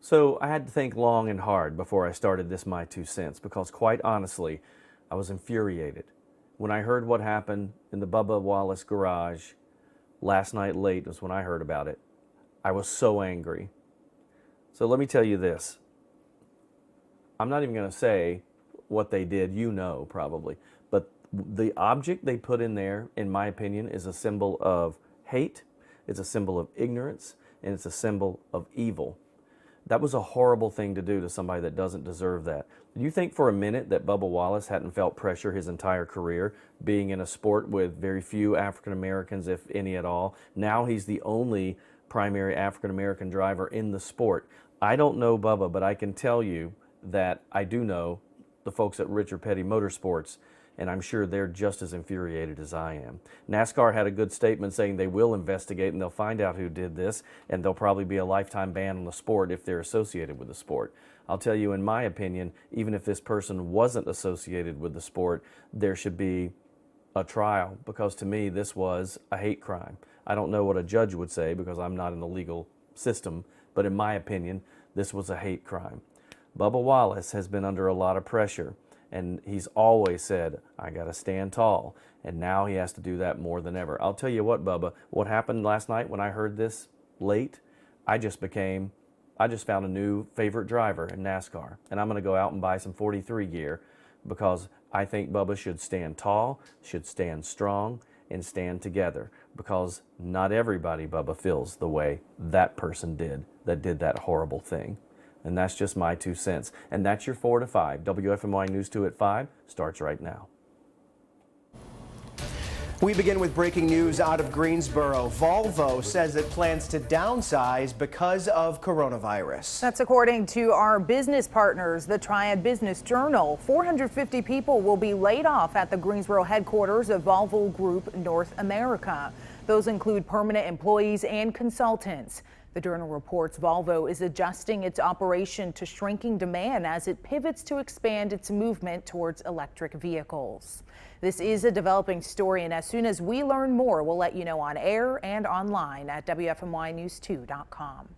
So I had to think long and hard before I started this My Two Cents, because quite honestly, I was infuriated. When I heard what happened in the Bubba Wallace garage last night late was when I heard about it. I was so angry. So let me tell you this. I'm not even going to say what they did, you know probably, but the object they put in there, in my opinion, is a symbol of hate, it's a symbol of ignorance, and it's a symbol of evil. That was a horrible thing to do to somebody that doesn't deserve that. Do you think for a minute that Bubba Wallace hadn't felt pressure his entire career, being in a sport with very few African Americans, if any at all? Now he's the only primary African American driver in the sport. I don't know Bubba, but I can tell you that I do know the folks at Richard Petty Motorsports, and I'm sure they're just as infuriated as I am. NASCAR had a good statement saying they will investigate and they'll find out who did this, and there'll probably be a lifetime ban on the sport if they're associated with the sport. I'll tell you, in my opinion, even if this person wasn't associated with the sport, there should be a trial, because to me this was a hate crime. I don't know what a judge would say because I'm not in the legal system, but in my opinion, this was a hate crime. Bubba Wallace has been under a lot of pressure, and he's always said, I gotta stand tall, and now he has to do that more than ever. I'll tell you what, Bubba, what happened last night when I heard this late, I just found a new favorite driver in NASCAR, and I'm gonna go out and buy some 43 gear, because I think Bubba should stand tall, should stand strong, and stand together, because not everybody, Bubba, feels the way that person did that did that horrible thing. And that's just my 2 cents. And that's your 4 to 5. WFMY News 2 at 5 starts right now. We begin with breaking news out of Greensboro. Volvo says it plans to downsize because of coronavirus. That's according to our business partners, the Triad Business Journal. 450 people will be laid off at the Greensboro headquarters of Volvo Group North America. Those include permanent employees and consultants. The Journal reports Volvo is adjusting its operation to shrinking demand as it pivots to expand its movement towards electric vehicles. This is a developing story, and as soon as we learn more, we'll let you know on air and online at WFMYnews2.com.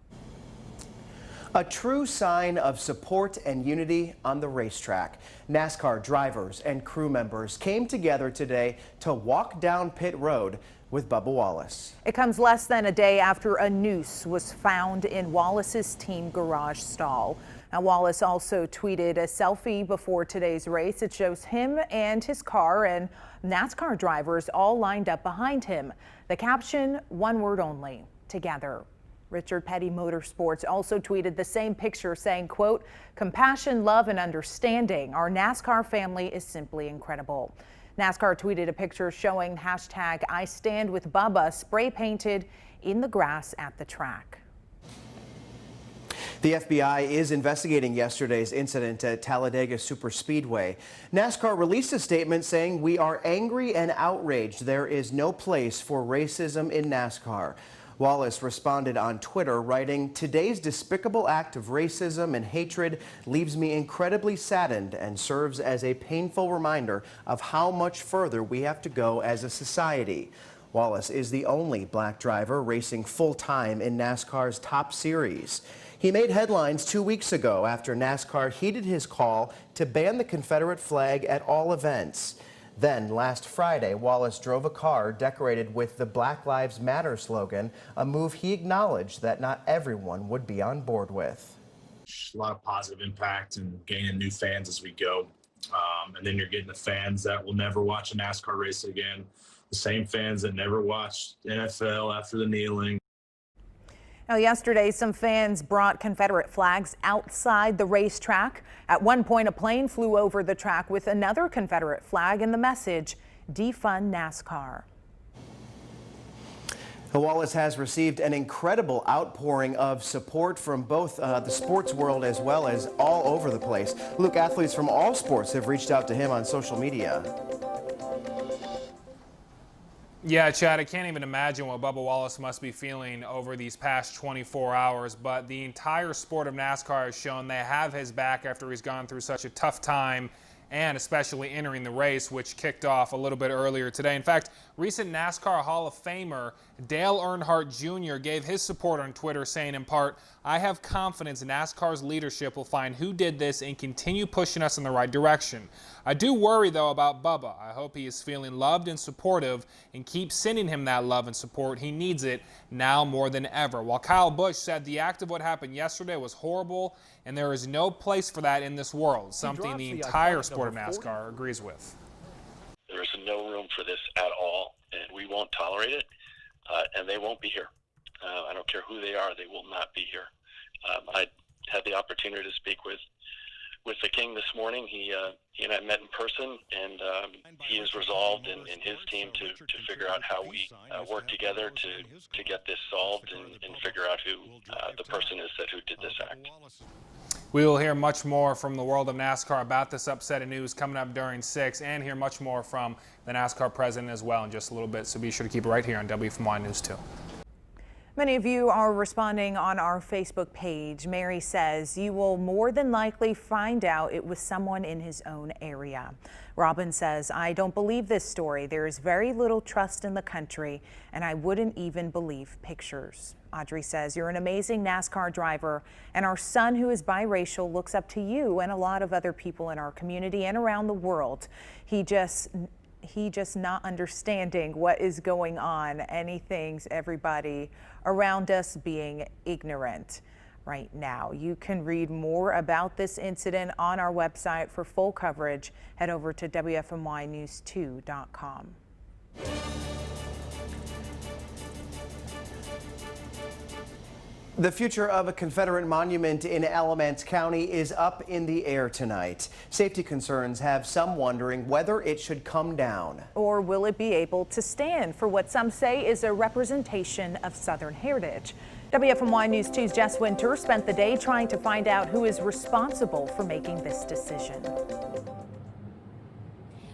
A true sign of support and unity on the racetrack. NASCAR drivers and crew members came together today to walk down pit road with Bubba Wallace. It comes less than a day after a noose was found in Wallace's team garage stall. Now, Wallace also tweeted a selfie before today's race. It shows him and his car and NASCAR drivers all lined up behind him. The caption, one word only, together. Richard Petty Motorsports also tweeted the same picture saying, quote, compassion, love, and understanding. Our NASCAR family is simply incredible. NASCAR tweeted a picture showing hashtag I stand with Bubba spray painted in the grass at the track. The FBI is investigating yesterday's incident at Talladega Superspeedway. NASCAR released a statement saying, we are angry and outraged. There is no place for racism in NASCAR. Wallace responded on Twitter, writing, today's despicable act of racism and hatred leaves me incredibly saddened and serves as a painful reminder of how much further we have to go as a society. Wallace is the only black driver racing full-time in NASCAR's top series. He made headlines 2 weeks ago after NASCAR heeded his call to ban the Confederate flag at all events. Then, last Friday, Wallace drove a car decorated with the Black Lives Matter slogan, a move he acknowledged that not everyone would be on board with. A lot of positive impact and gaining new fans as we go. And then you're getting the fans that will never watch a NASCAR race again, the same fans that never watched NFL after the kneeling. Now, yesterday, some fans brought Confederate flags outside the racetrack. At one point, a plane flew over the track with another Confederate flag and the message, defund NASCAR. Wallace has received an incredible outpouring of support from both the sports world as well as all over the place. Luke, athletes from all sports have reached out to him on social media. Yeah, Chad, I can't even imagine what Bubba Wallace must be feeling over these past 24 hours, but the entire sport of NASCAR has shown they have his back after he's gone through such a tough time, and especially entering the race, which kicked off a little bit earlier today. In fact, recent NASCAR Hall of Famer Dale Earnhardt Jr. gave his support on Twitter, saying in part, "I have confidence NASCAR's leadership will find who did this and continue pushing us in the right direction. I do worry, though, about Bubba. I hope he is feeling loved and supportive and keep sending him that love and support. He needs it now more than ever." While Kyle Busch said the act of what happened yesterday was horrible and there is no place for that in this world, something the entire sport of NASCAR agrees with. There is no room for this at all, and we won't tolerate it, and they won't be here. I don't care who they are, they will not be here. I had the opportunity to speak with the King this morning. He and I met in person, and he is resolved and his team to figure out how we work together to get this solved and figure out who the person is who did this act. We will hear much more from the world of NASCAR about this upset of news coming up during 6, and hear much more from the NASCAR president as well in just a little bit. So be sure to keep it right here on WFMY News 2. Many of you are responding on our Facebook page. Mary says, "You will more than likely find out it was someone in his own area." Robin says, "I don't believe this story. There is very little trust in the country, and I wouldn't even believe pictures." Audrey says, "You're an amazing NASCAR driver, and our son, who is biracial, looks up to you and a lot of other people in our community and around the world. He just not understanding what is going on, and he thinks everybody around us being ignorant right now." You can read more about this incident on our website. For full coverage, head over to WFMYnews2.com. The future of a Confederate monument in Alamance County is up in the air tonight. Safety concerns have some wondering whether it should come down. Or will it be able to stand for what some say is a representation of Southern heritage? WFMY News 2's Jess Winter spent the day trying to find out who is responsible for making this decision.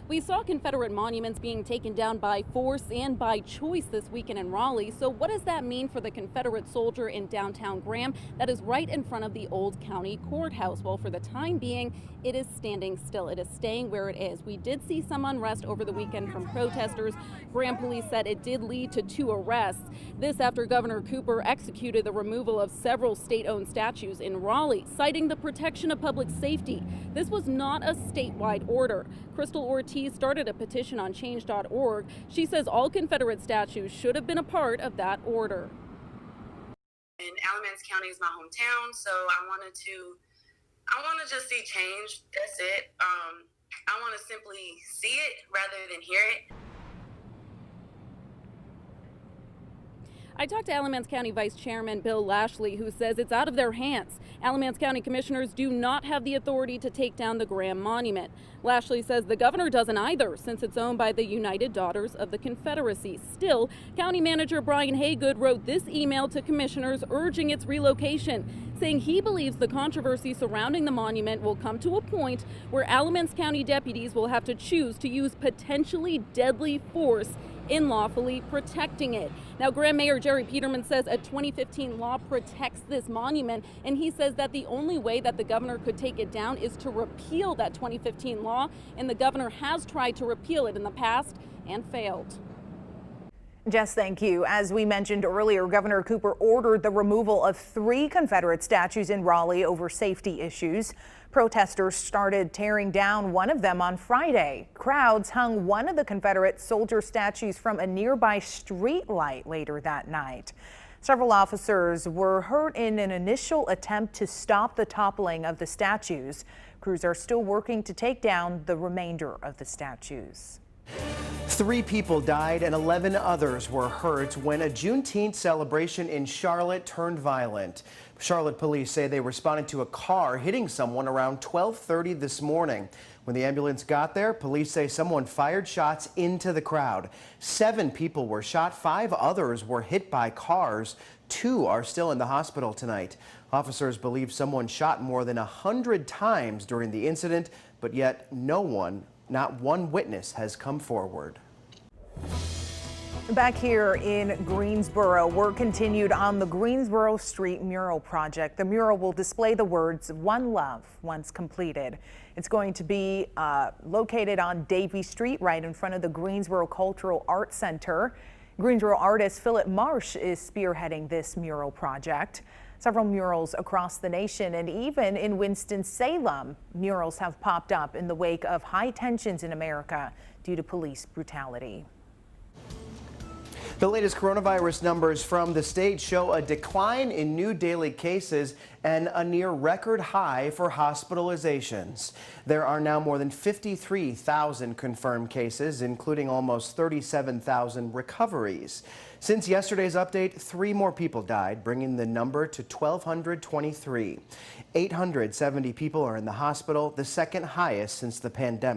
We saw Confederate monuments being taken down by force and by choice this weekend in Raleigh. So what does that mean for the Confederate soldier in downtown Graham that is right in front of the old county courthouse? Well, for the time being, it is standing still. It is staying where it is. We did see some unrest over the weekend from protesters. Graham police said it did lead to 2 arrests. This after Governor Cooper executed the removal of several state-owned statues in Raleigh, citing the protection of public safety. This was not a statewide order. Crystal Ortiz started a petition on change.org. She says all Confederate statues should have been a part of that order. And Alamance County is my hometown, so I want to just see change. That's it. I want to simply see it rather than hear it. I talked to Alamance County Vice Chairman Bill Lashley, who says it's out of their hands. Alamance County commissioners do not have the authority to take down the Graham Monument. Lashley says the governor doesn't either, since it's owned by the United Daughters of the Confederacy. Still, County Manager Brian Haygood wrote this email to commissioners urging its relocation, saying he believes the controversy surrounding the monument will come to a point where Alamance County deputies will have to choose to use potentially deadly force in lawfully protecting it. Now, Graham Mayor Jerry Peterman says a 2015 law protects this monument, and he says that the only way that the governor could take it down is to repeal that 2015 law, and the governor has tried to repeal it in the past and failed. Jess, thank you. As we mentioned earlier, Governor Cooper ordered the removal of 3 Confederate statues in Raleigh over safety issues. Protesters started tearing down one of them on Friday. Crowds hung one of the Confederate soldier statues from a nearby street light later that night. Several officers were hurt in an initial attempt to stop the toppling of the statues. Crews are still working to take down the remainder of the statues. 3 people died and 11 others were hurt when a Juneteenth celebration in Charlotte turned violent. Charlotte police say they responded to a car hitting someone around 12:30 this morning. When the ambulance got there, police say someone fired shots into the crowd. 7 people were shot, 5 others were hit by cars. 2 are still in the hospital tonight. Officers believe someone shot more than 100 times during the incident, but yet not one witness has come forward. Back here in Greensboro, work continued on the Greensboro Street mural project. The mural will display the words "One Love" once completed. It's going to be located on Davie Street, right in front of the Greensboro Cultural Arts Center. Greensboro artist Philip Marsh is spearheading this mural project. Several murals across the nation and even in Winston-Salem, murals have popped up in the wake of high tensions in America due to police brutality. The latest coronavirus numbers from the state show a decline in new daily cases and a near record high for hospitalizations. There are now more than 53,000 confirmed cases, including almost 37,000 recoveries. Since yesterday's update, 3 more people died, bringing the number to 1,223. 870 people are in the hospital, the second highest since the pandemic.